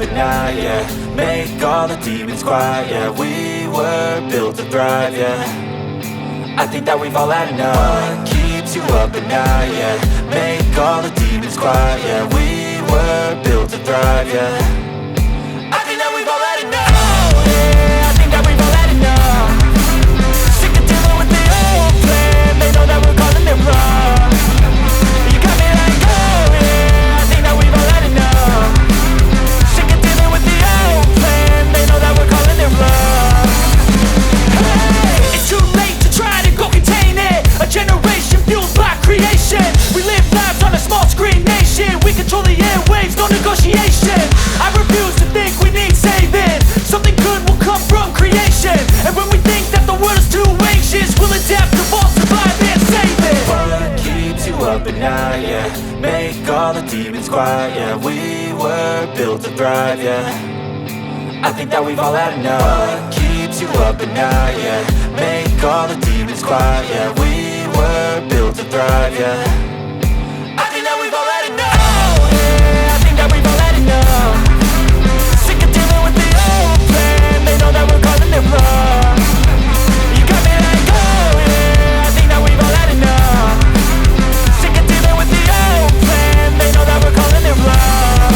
up at night, yeah. Make all the demons quiet, yeah. We were built to thrive, yeah. I think that we've all had enough. What keeps you up at night, yeah. Make all the demons quiet, yeah. We were built to thrive, yeah. I think that we've all had enough. Oh, yeah, I think that we've all had enough. Sick of dealing with the old plan. They know that we're calling it wrong. You got me like, oh yeah, I think that we've all had enough. Sick of dealing with the old plan. They know that we're calling it wrong. Hey, it's too late to try to go contain it. A generation fueled by creation. We live lives on a small screen nation. We control the airwaves, no negotiation. I refuse to think we need saving. Something good will come from creation. And when we think that the world is too anxious, we'll adapt, evolve, survive and save it. What keeps you up at night, yeah. Make all the demons quiet, yeah. We were built to thrive, yeah. I think that we've all had enough. What keeps you up at night, yeah. Make all the demons quiet, yeah. We were built to thrive, yeah. I think that we've all had enough. Oh yeah, I think that we've all had enough. Sick of dealing with the old plan. They know that we're calling it wrong. You got me like, oh yeah, I think that we've all had enough. Sick of dealing with the old plan. They know that we're calling it wrong.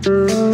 Hey.